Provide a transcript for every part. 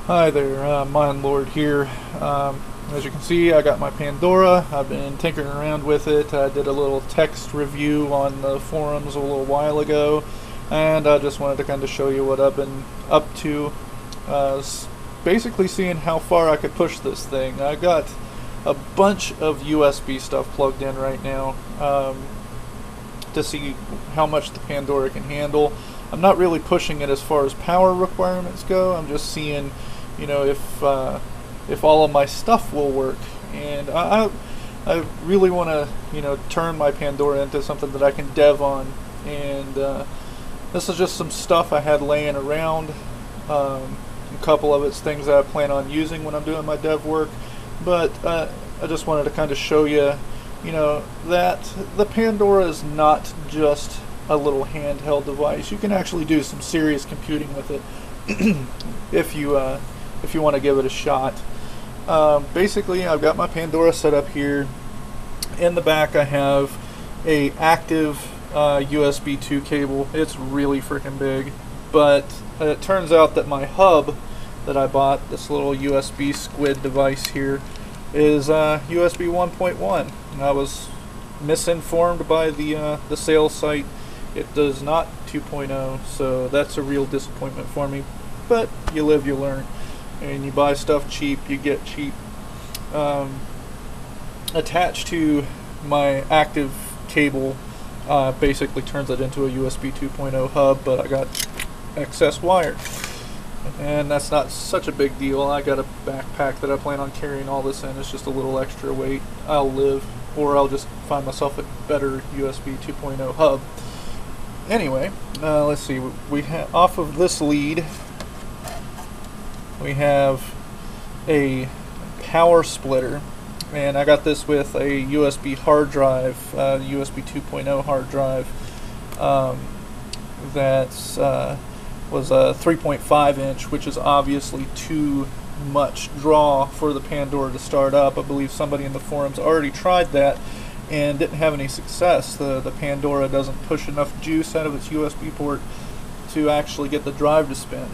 Hi there, Mind Lord here. As you can see, I got my Pandora. I've been tinkering around with it. I did a little text review on the forums a little while ago, and I just wanted to kind of show you what I've been up to. Basically seeing how far I could push this thing. I got a bunch of USB stuff plugged in right now to see how much the Pandora can handle. I'm not really pushing it as far as power requirements go. I'm just seeing, you know, if all of my stuff will work, and I really want to, you know, turn my Pandora into something that I can dev on. And this is just some stuff I had laying around. A couple of it's things that I plan on using when I'm doing my dev work, but I just wanted to kind of show you, you know, that the Pandora is not just a little handheld device. You can actually do some serious computing with it if you want to give it a shot. Basically, I've got my Pandora set up here. In the back, I have a active USB 2 cable. It's really freaking big, but it turns out that my hub that I bought, this little USB squid device here, is USB 1.1. And I was misinformed by the sales site. It does not 2.0, so that's a real disappointment for me. But you live, you learn, and you buy stuff cheap, you get cheap. Attached to my active cable basically turns it into a USB 2.0 hub, but I got excess wire. And that's not such a big deal. I got a backpack that I plan on carrying all this in. It's just a little extra weight. I'll live, or I'll just find myself a better USB 2.0 hub. Anyway, let's see. We have off of this lead, we have a power splitter, and I got this with a USB hard drive, USB 2.0 hard drive. That's was a 3.5 inch, which is obviously too much draw for the Pandora to start up. I believe somebody in the forums already tried that and didn't have any success. The Pandora doesn't push enough juice out of its USB port to actually get the drive to spin.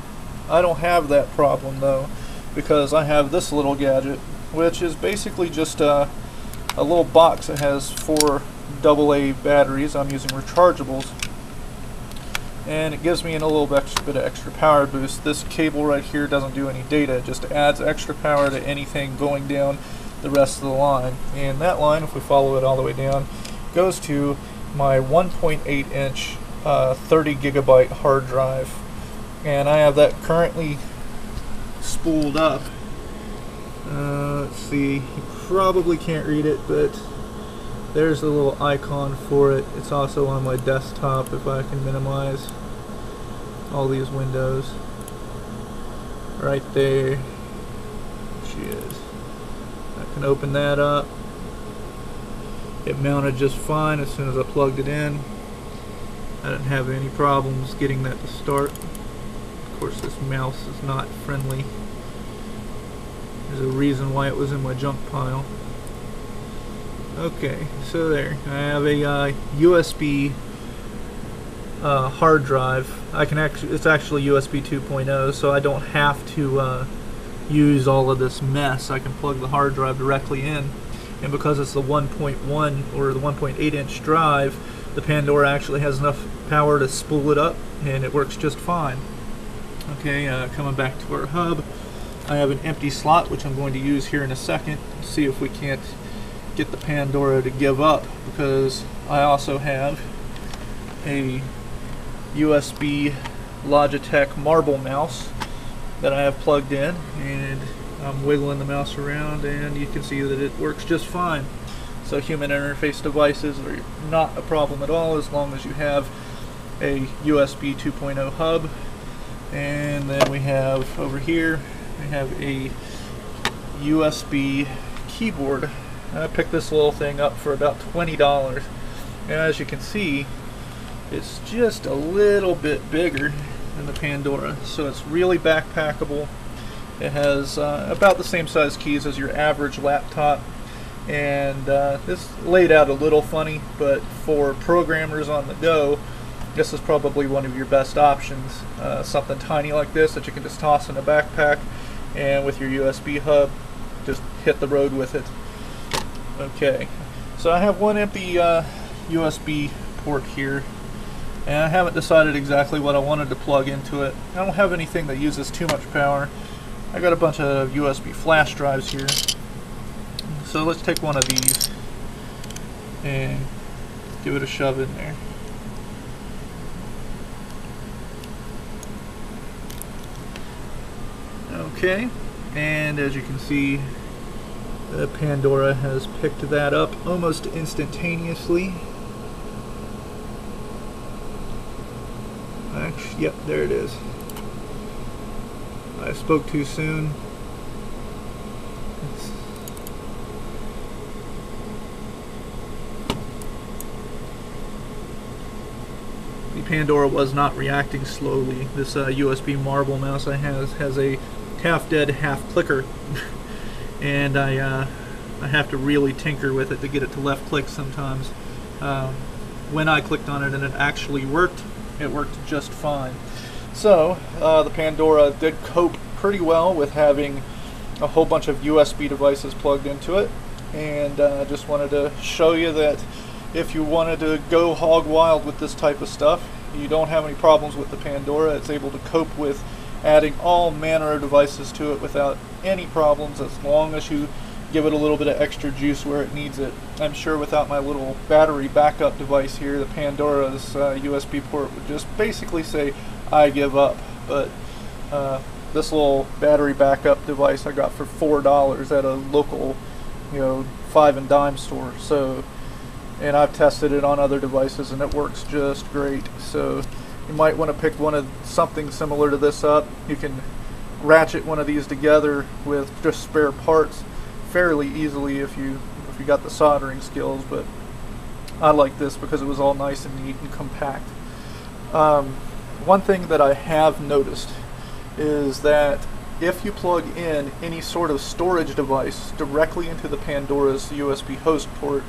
I don't have that problem though, because I have this little gadget, which is basically just a little box that has 4 AA batteries. I'm using rechargeables, and it gives me a little bit of extra power boost. This cable right here doesn't do any data, it just adds extra power to anything going down the rest of the line. And that line, if we follow it all the way down, goes to my 1.8 inch 30 gigabyte hard drive, and I have that currently spooled up. Let's see, you probably can't read it, but there's the little icon for it. It's also on my desktop if I can minimize all these windows. Right there she is. I can open that up. It mounted just fine as soon as I plugged it in. I didn't have any problems getting that to start. Of course, this mouse is not friendly. There's a reason why it was in my junk pile. Okay, so there. I have a USB hard drive. It's actually USB 2.0, so I don't have to use all of this mess. I can plug the hard drive directly in, and because it's the 1.1 or the 1.8 inch drive, the Pandora actually has enough power to spool it up, and it works just fine. Okay, coming back to our hub, I have an empty slot which I'm going to use here in a second. See if we can't get the Pandora to give up, because I also have a USB Logitech marble mouse that I have plugged in, and I'm wiggling the mouse around and you can see that it works just fine. So human interface devices are not a problem at all as long as you have a USB 2.0 hub. And then we have over here, we have a USB keyboard. I picked this little thing up for about $20, and as you can see, it's just a little bit bigger than the Pandora, so it's really backpackable. It has about the same size keys as your average laptop, and this laid out a little funny, but for programmers on the go, this is probably one of your best options. Something tiny like this that you can just toss in a backpack and with your USB hub, just hit the road with it. Okay, so I have one empty USB port here, and I haven't decided exactly what I wanted to plug into it. I don't have anything that uses too much power. I got a bunch of USB flash drives here. So let's take one of these and give it a shove in there. Okay, and as you can see, the Pandora has picked that up almost instantaneously. Actually, yep, there it is. I spoke too soon. The Pandora was not reacting slowly. This USB marble mouse I have has a half dead, half clicker, and I have to really tinker with it to get it to left click sometimes. When I clicked on it and it actually worked, it worked just fine. So the Pandora did cope pretty well with having a whole bunch of USB devices plugged into it, and I just wanted to show you that if you wanted to go hog wild with this type of stuff, you don't have any problems with the Pandora. It's able to cope with adding all manner of devices to it without any problems, as long as you give it a little bit of extra juice where it needs it. I'm sure without my little battery backup device here, the Pandora's USB port would just basically say, I give up. But this little battery backup device I got for $4 at a local, 5 and dime store. So, and I've tested it on other devices and it works just great. So you might want to pick something similar to this up. You can ratchet one of these together with just spare parts fairly easily if you got the soldering skills, but I like this because it was all nice and neat and compact. One thing that I have noticed is that if you plug in any sort of storage device directly into the Pandora's USB host port,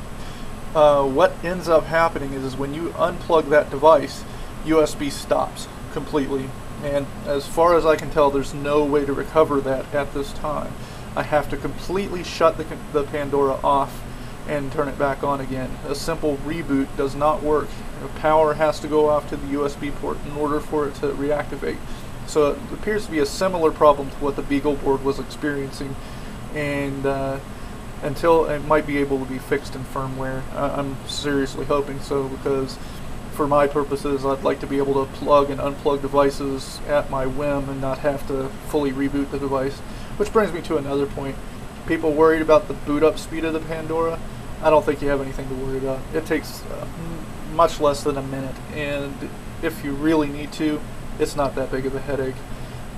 what ends up happening is when you unplug that device, USB stops completely, and as far as I can tell, there's no way to recover that at this time. I have to completely shut the Pandora off and turn it back on again. A simple reboot does not work. Power has to go off to the USB port in order for it to reactivate. So it appears to be a similar problem to what the Beagle board was experiencing, and until it might be able to be fixed in firmware. I'm seriously hoping so, because for my purposes, I'd like to be able to plug and unplug devices at my whim and not have to fully reboot the device. Which brings me to another point. People worried about the boot up speed of the Pandora. I don't think you have anything to worry about. It takes much less than a minute, and if you really need to, it's not that big of a headache.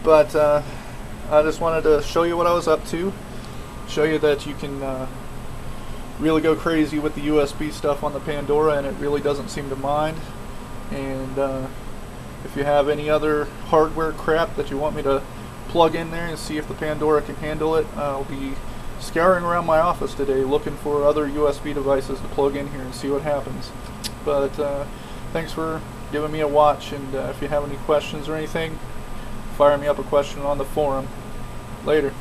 But I just wanted to show you what I was up to, show you that you can really go crazy with the USB stuff on the Pandora, and it really doesn't seem to mind. And if you have any other hardware crap that you want me to plug in there and see if the Pandora can handle it, I'll be scouring around my office today looking for other USB devices to plug in here and see what happens. But thanks for giving me a watch, and if you have any questions or anything, fire me up a question on the forum. Later.